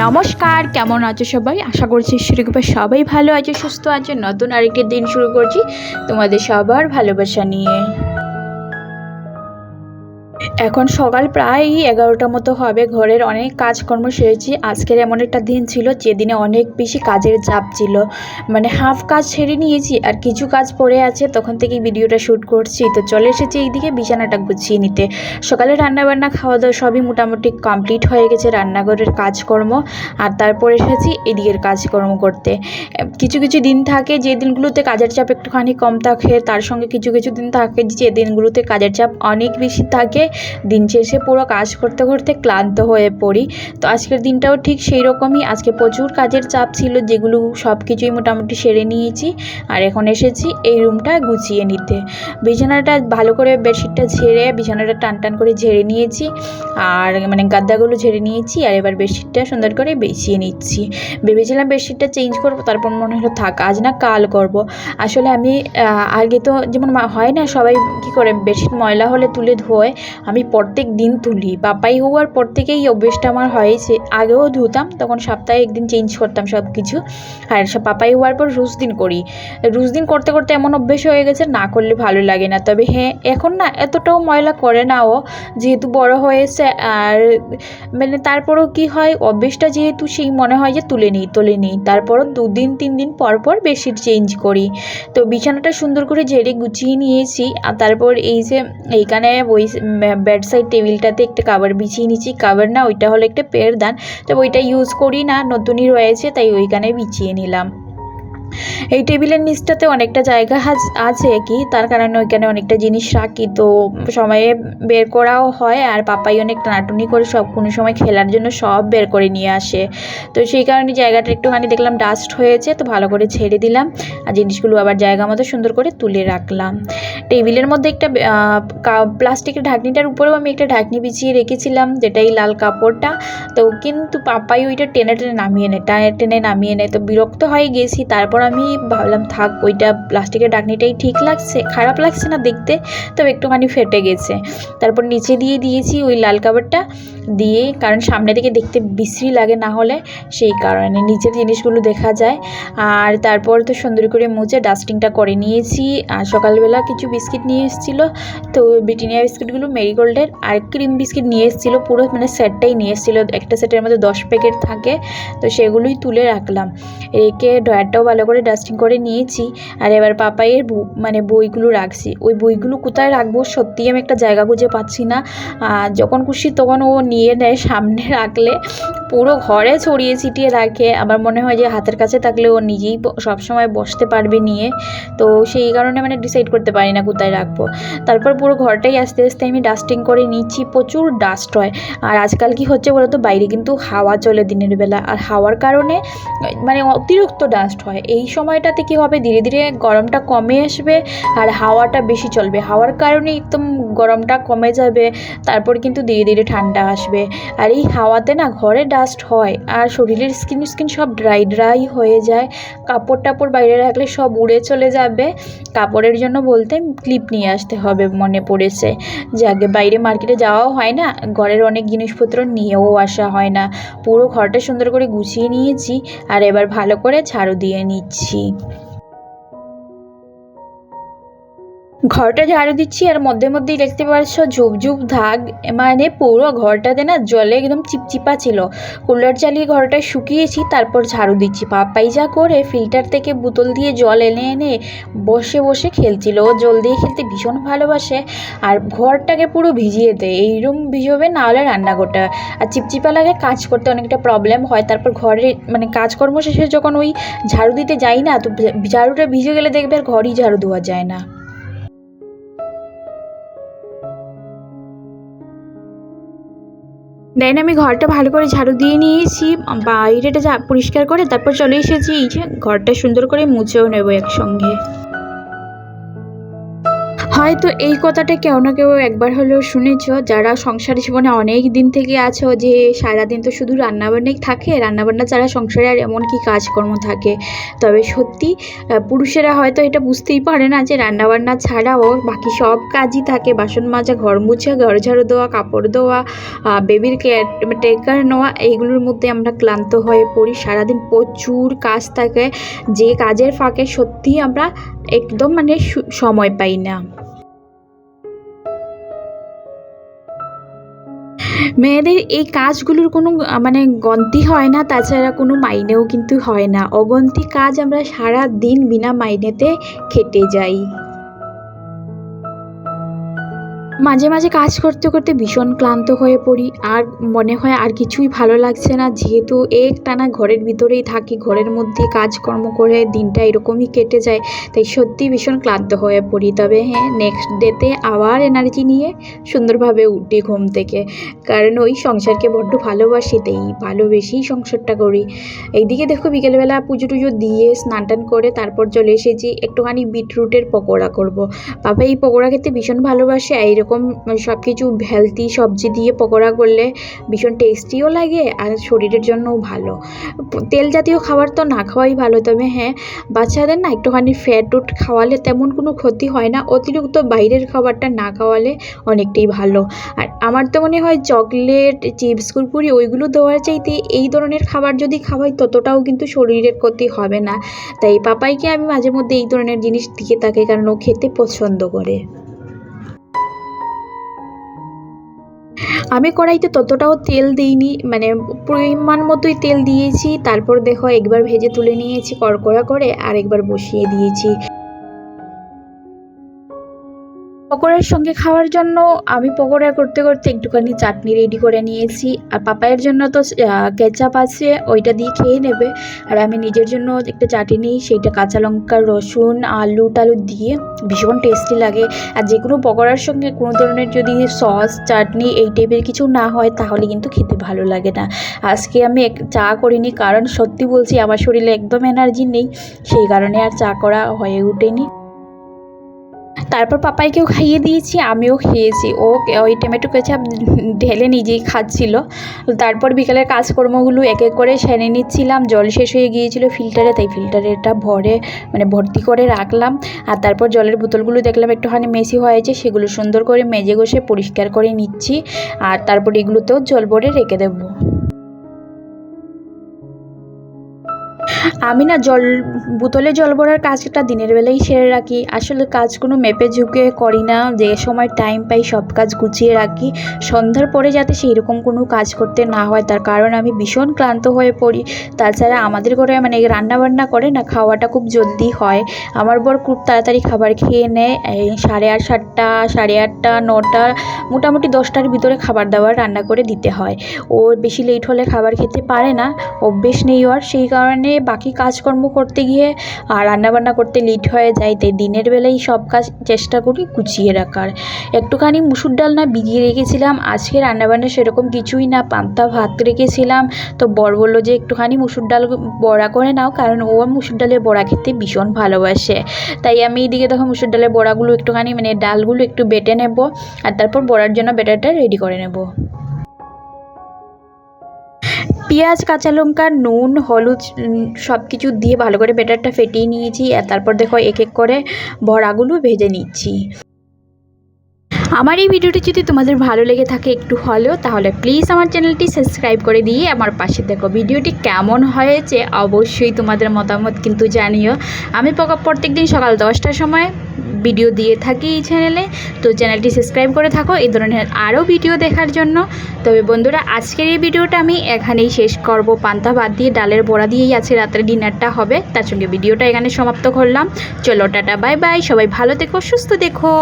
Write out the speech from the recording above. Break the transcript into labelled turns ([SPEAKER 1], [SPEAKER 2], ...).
[SPEAKER 1] নমস্কার, কেমন আছো সবাই? আশা করছি ঈশ্বরের সবাই ভালো আছে, সুস্থ আছে। নতুন আরেকটি দিন শুরু করছি তোমাদের সবার ভালোবাসা নিয়ে। এখন সকাল প্রায় 11টার মতো হবে। ঘরের অনেক কাজকর্ম সেরেছি। আজকের এমন একটা দিন ছিল যেদিনে অনেক বেশি কাজের চাপ ছিল, মানে হাফ কাজ ছেড়ে নিয়েছি আর কিছু কাজ পড়ে আছে। তখন থেকেই ভিডিওটা শ্যুট করছি। তো চলে এসেছি এইদিকে বিছানাটা গুছিয়ে নিতে। সকালে রান্নাবান্না খাওয়া দাওয়া সবই মোটামুটি কমপ্লিট হয়ে গেছে, রান্নাঘরের কাজকর্ম। আর তারপর এসেছি এদিকের কাজকর্ম করতে। কিছু কিছু দিন থাকে যে দিনগুলোতে কাজের চাপ একটুখানি কম থাকে, তার সঙ্গে কিছু কিছু দিন থাকে যে দিনগুলোতে কাজের চাপ অনেক বেশি থাকে। দিন শেষে পুরো কাজ করতে করতে ক্লান্ত হয়ে পড়ি। তো আজকের দিনটাও ঠিক সেই রকমই। আজকে প্রচুর কাজের চাপ ছিল, যেগুলো সব কিছুই মোটামুটি সেরে নিয়েছি। আর এখন এসেছি এই রুমটা গুছিয়ে নিতে। বিছানাটা ভালো করে বেডশিটটা ঝেড়ে বিছানাটা টান টান করে ঝেড়ে নিয়েছি, আর মানে গাদ্দাগুলো ঝেড়ে নিয়েছি। আর এবার বেডশিটটা সুন্দর করে বিছিয়ে নিচ্ছি। ভেবেছিলাম বেডশিটটা চেঞ্জ করবো, তারপর মনে হলো থাক, আজ না কাল করব। আসলে আমি আগে তো যেমন হয় না, সবাই কী করে বেডশিট ময়লা হলে তুলে ধোয়, আমি প্রত্যেক দিন তুলি। পাপাই হওয়ার পর থেকেই অভ্যেসটা আমার হয়েছে। আগেও ধুতাম, তখন সপ্তাহে একদিন চেঞ্জ করতাম সব কিছু। আর পাপাই হওয়ার পর রোজ দিন করি। রোজ দিন করতে করতে এমন অভ্যেস হয়ে গেছে, না করলে ভালো লাগে না। তবে হ্যাঁ, এখন না এতটাও ময়লা করে না ও, যেহেতু বড় হয়েছে। আর মানে তারপরও কি হয়, অভ্যেসটা যেহেতু সেই মনে হয় যে তুলে নিই, তারপরও 2 দিন 3 দিন পর পর বেডশিট চেঞ্জ করি। তো বিছানাটা সুন্দর করে ঝেড়ে গুছিয়ে নিয়েছি। আর তারপর এই যে এইখানে ওই বেড সাইড টেবিলটাতে একটা কাভার বিছিয়ে নিয়েছি। কাভার না, ওইটা হলো একটা পেরদান। তো ওইটা ইউজ করি না, নতুনই রয়েছে, তাই ওইখানে বিছিয়ে নিলাম। এই টেবিলের নিচটাতে অনেকটা জায়গা আছে কি, তার কারণে ওইখানে অনেকটা জিনিস রাখি। তো সময়ে বের করাও হয়, আর পাপাই অনেক টানাটুনি করে সব কোনো সময় খেলার জন্য সব বের করে নিয়ে আসে। তো সেই কারণে জায়গাটা একটুখানি দেখলাম ডাস্ট হয়েছে, তো ভালো করে ছেড়ে দিলাম। আর জিনিসগুলো আবার জায়গা মতো সুন্দর করে তুলে রাখলাম। টেবিলের মধ্যে একটা প্লাস্টিকের ঢাকনিটার উপরেও আমি একটা ঢাকনি বিছিয়ে রেখেছিলাম, যেটা এই লাল কাপড়টা। তো কিন্তু পাপাই ওইটা টেনে নামিয়ে নেয়। তো বিরক্ত হয়ে গেছি। তারপর আমি ভাবলাম থাক, ওইটা প্লাস্টিকের ঢাকনিটাই ঠিক লাগছে, খারাপ লাগছে না দেখতে, তবে একটুখানি ফেটে গেছে। তারপর নিচে দিয়েছি ওই লাল কাপড়টা দিয়ে, কারণ সামনে থেকে দেখতে বিশ্রী লাগে না হলে, সেই কারণে নিচের জিনিসগুলো দেখা যায়। আর তারপর তো সুন্দর করে মুছে ডাস্টিংটা করে নিয়েছি। আর সকালবেলা কিছু বিস্কিট নিয়ে এসেছিলো, তো ব্রিটানিয়া বিস্কিটগুলো মেরিগোল্ডের, আর ক্রিম বিস্কিট নিয়ে এসেছিলো, পুরো মানে সেটটাই নিয়ে এসেছিলো। একটা সেটের মধ্যে 10 প্যাকেট থাকে, তো সেগুলোই তুলে রাখলাম। রেখে ড্রয়ারটাও ভালো করে ডাস্টিং করে নিয়েছি। আর এবার পাপাইয়ের মানে বইগুলো রাখছি। ওই বইগুলো কোথায় রাখবো সত্যিই আমি একটা জায়গা খুঁজে পাচ্ছি না। যখন খুশি তখন ও নিয়ে নেয়, সামনে রাখলে পুরো ঘরে ছড়িয়ে ছিটিয়ে রাখে। আমার মনে হয় যে হাতের কাছে থাকলে ও নিজেই সবসময় বসতে পারবে নিয়ে। তো সেই কারণে মানে ডিসাইড করতে পারি না কোথায় রাখবো। তারপর পুরো ঘরটাই আস্তে আস্তে আমি ডাস্টিং করে নিচ্ছি। প্রচুর ডাস্ট হয়। আর আজকাল কি হচ্ছে বলো তো, বাইরে কিন্তু হাওয়া চলে দিনের বেলা, আর হাওয়ার কারণে মানে অতিরিক্ত ডাস্ট হয়। এই সময়টাতে কি হবে, ধীরে ধীরে গরমটা কমে আসবে আর হাওয়াটা বেশি চলবে। হাওয়ার কারণে একদম গরমটা কমে যাবে, তারপর কিন্তু ধীরে ধীরে ঠান্ডা আসবে। আর এই হাওয়াতে না ঘরে ডাস্ট হয়, আর শরীরের স্কিন সব ড্রাই হয়ে যায়। কাপড় টাপড় বাইরে রাখলে সব উড়ে চলে যাবে। কাপড়ের জন্য বলতে ক্লিপ নিয়ে আসতে হবে মনে পড়েছে। যাকে বাইরে মার্কেটে যাওয়াও হয় না, ঘরের অনেক জিনিসপত্র নিয়েও আসা হয় না। পুরো ঘরটা সুন্দর করে গুছিয়ে নিয়েছি। আর এবার ভালো করে ঝাড়ু দিয়ে নিচ্ছি। ঘরটা ঝাড়ু দিচ্ছি, আর মধ্যে মধ্যেই দেখতে পাচ্ছ ঝুপ দাগ, মানে পুরো ঘরটাতে না জলে একদম চিপচিপা ছিল। কুলার চালিয়ে ঘরটা শুকিয়েছি, তারপর ঝাড়ু দিচ্ছি। পাপাই যা করে, ফিল্টার থেকে বোতল দিয়ে জল এনে এনে বসে বসে খেলছিল। ও জল দিয়ে খেলতে ভীষণ ভালোবাসে, আর ঘরটাকে পুরো ভিজিয়ে দেয়। এই রুম ভিজবে, না হলে রান্নাঘরটা। আর চিপচিপা লাগে, কাজ করতে অনেকটা প্রবলেম হয়। তারপর ঘরে মানে কাজকর্ম শেষে যখন ওই ঝাড়ু দিতে যাই না, তো ঝাড়ুটা ভিজে গেলে দেখবে আর ঘরই ঝাড়ু দেওয়া যায় না। দেন আমি ঘরটা ভালো করে ঝাড়ু দিয়ে নিয়েছি, বাইরেটা পরিষ্কার করে তারপর চলে এসেছি। এই যে ঘরটা সুন্দর করে মুছেও নেবো একসঙ্গে। হয়তো এই কথাটা কেউ না কেউ একবার হলেও শুনেছ, যারা সংসার জীবনে অনেক দিন থেকে আছো, যে সারাদিন তো শুধু রান্নাবান্নাই থাকে, রান্নাবান্না ছাড়া সংসারে আর এমন কি কাজকর্ম থাকে। তবে সত্যি পুরুষেরা হয়তো এটা বুঝতেই পারে না যে রান্নাবান্না ছাড়াও বাকি সব কাজই থাকে। বাসন মাজা, ঘর মুছা, ঘর ঝাড়ু দেওয়া, কাপড় ধোয়া, বেবির টেকার নেওয়া, এইগুলোর মধ্যে আমরা ক্লান্ত হয়ে পড়ি। সারাদিন প্রচুর কাজ থাকে, যে কাজের ফাঁকে সত্যি আমরা একদম সময় পাই না। মেয়েদের এই কাজগুলোর কোনো গন্তি হয় না, তাছাড়া কোনো মাইনেও কিন্তু হয় না। অগন্তি কাজ আমরা সারা দিন বিনা মাইনেতে খেটে যাই। মাঝে মাঝে কাজ করতে করতে ভীষণ ক্লান্ত হয়ে পড়ি, আর মনে হয় আর কিছুই ভালো লাগছে না। যেহেতু একটানা ঘরের ভিতরেই থাকি, ঘরের মধ্যে কাজকর্ম করে দিনটা এরকমই কেটে যায়, তাই সত্যি ভীষণ ক্লান্ত হয়ে পড়ি। তবে হ্যাঁ, নেক্সট ডেতে আবার এনার্জি নিয়ে সুন্দরভাবে উঠি ঘুম থেকে, কারণ ওই সংসারকে বড্ড ভালোবাসি, তাই ভালোবেসেই সংসারটা করি। এইদিকে দেখো, বিকেলবেলা পুজো টুজো দিয়ে স্নান টান করে তারপর চলে এসেছি একটুখানি বিটরুটের পকোড়া করব। বাবা এই পকোড়া খেতে ভীষণ ভালোবাসে, এইরকম সব কিছু হেলদি সবজি দিয়ে পকোড়া করলে ভীষণ টেস্টিও লাগে আর শরীরের জন্যও ভালো। তেল জাতীয় খাবার তো না খাওয়াই ভালো, তবে হ্যাঁ, বাচ্চাদের না একটুখানি ফ্যাট উট খাওয়ালে তেমন কোনো ক্ষতি হয় না, অতিরিক্ত বাইরের খাবারটা না খাওয়ালে অনেকটাই ভালো। আর আমার তো মনে হয় চকলেট, চিপস, কুরকুরি ওইগুলো দেওয়ার চাইতে এই ধরনের খাবার যদি খাওয়াই ততটাও কিন্তু শরীরের ক্ষতি হবে না। তাই পাপাইকে আমি মাঝে মধ্যে এই ধরনের জিনিস দিয়ে থাকি, কারণ ও খেতে পছন্দ করে। আমি কড়াইতে ততটাও তেল দিইনি, পরিমাণ মতোই তেল দিয়েছি। তারপর দেখো একবার ভেজে তুলে নিয়েছি কড়কড়া করে, আর একবার বসিয়ে দিয়েছি। পকোড়ার সঙ্গে খাওয়ার জন্য আমি পকোড়া করতে করতে একটুখানি চাটনি রেডি করে নিয়েছি। আর পাপাইয়ের জন্য তো কেচাপ আছে, ওইটা দিয়ে খেয়ে নেবে। আর আমি নিজের জন্য একটা চাটনি, সেইটা কাঁচা লঙ্কা, রসুন, আলু টালু দিয়ে ভীষণ টেস্টি লাগে। আর যে কোনো পকোড়ার সঙ্গে কোনো ধরনের যদি সস, চাটনি এই টাইপের কিছু না হয় তাহলে কিন্তু খেতে ভালো লাগে না। আজকে আমি চা করিনি, কারণ সত্যি বলছি আমার শরীরে একদম এনার্জি নেই, সেই কারণে আর চা করা হয়ে ওঠেনি। তারপর পাপাইকেও খাইয়ে দিয়েছি, আমিও খেয়েছি। ও ওই টমেটো কেচাপ ঢেলে নিজেই খাচ্ছিল। তারপর বিকেলের কাজকর্মগুলো এক এক করে সেরে নিচ্ছিলাম। জল শেষ হয়ে গিয়েছিল ফিল্টারে, তাই ফিল্টারেটা ভর্তি করে রাখলাম। আর তারপর জলের বোতলগুলো দেখলাম একটুখানি মেসি হয়েছে, সেগুলো সুন্দর করে মেজে ঘষে পরিষ্কার করে নিচ্ছি। আর তারপর এগুলোতেও জল ভরে রেখে দেবো। আমি না বোতলে জল ভরার কাজটা দিনের বেলায় সেরে রাখি। আসলে কাজ কোনো মেপে ঝুঁকে করি না, যে সময় টাইম পাই সব কাজ গুছিয়ে রাখি। সন্ধ্যার পরে যাতে সেই রকম কোনো কাজ করতে না হয়, তার কারণ আমি ভীষণ ক্লান্ত হয়ে পড়ি। তাছাড়া আমাদের ঘরে রান্নাবান্না করে না, খাওয়াটা খুব জলদি হয়। আমার বর খুব তাড়াতাড়ি খাবার খেয়ে নেয়, 7:30, 7টা, 8:30, 9টা, মোটামুটি 10টার ভিতরে খাবার দাবার রান্না করে দিতে হয়। ও বেশি লেট হলে খাবার খেতে পারে না, অভ্যেস নেই ওর, সেই কারণে বাকি কাজকর্ম করতে গিয়ে আর রান্নাবান্না করতে লেট হয়ে যায়। তাই দিনের বেলায় সব কাজ চেষ্টা করি গুছিয়ে রাখার। একটুখানি মুসুর ডাল না ভিজিয়ে রেখেছিলাম, আজকে রান্নাবান্না সেরকম কিছুই না, পান্তা ভাত রেখেছিলাম। তো বর বললো যে একটুখানি মুসুর ডাল বড়া করে নাও, কারণ ও মুসুর ডালের বড়া খেতে ভীষণ ভালোবাসে। তাই আমি এইদিকে দেখো মুসুর ডালের বড়াগুলো একটুখানি ডালগুলো একটু বেটে নেব, আর তারপর বড়ার জন্য ব্যাটারটা রেডি করে নেব। পেঁয়াজ, কাঁচা লঙ্কা, নুন, হলুদ সব কিছু দিয়ে ভালো করে ব্যাটারটা ফেটিয়ে নিয়েছি। আর তারপর দেখো এক এক করে বড়াগুলো ভেজে নিচ্ছি। আমার এই ভিডিওটি যদি তোমাদের ভালো লেগে থাকে একটু হলেও, তাহলে প্লিজ আমার চ্যানেলটি সাবস্ক্রাইব করে দিয়ে আমার পাশে দেখো। ভিডিওটি কেমন হয়েছে অবশ্যই তোমাদের মতামত কিন্তু জানিও। আমি প্রত্যেক দিন সকাল 10টার সময় ভিডিও দিয়ে থাকি এই চ্যানেলে, তো চ্যানেলটি সাবস্ক্রাইব করে থাকো এই ধরনের আরও ভিডিও দেখার জন্য। তবে বন্ধুরা, আজকের এই ভিডিওটা আমি এখানেই শেষ করব। পান্তা ভাত দিয়ে ডালের বড়া দিয়েই আজকে রাত্রে ডিনারটা হবে, তার সঙ্গে ভিডিওটা এখানে সমাপ্ত করলাম। চলো টাটা, বাই বাই, সবাই ভালো থেকো, সুস্থ দেখো।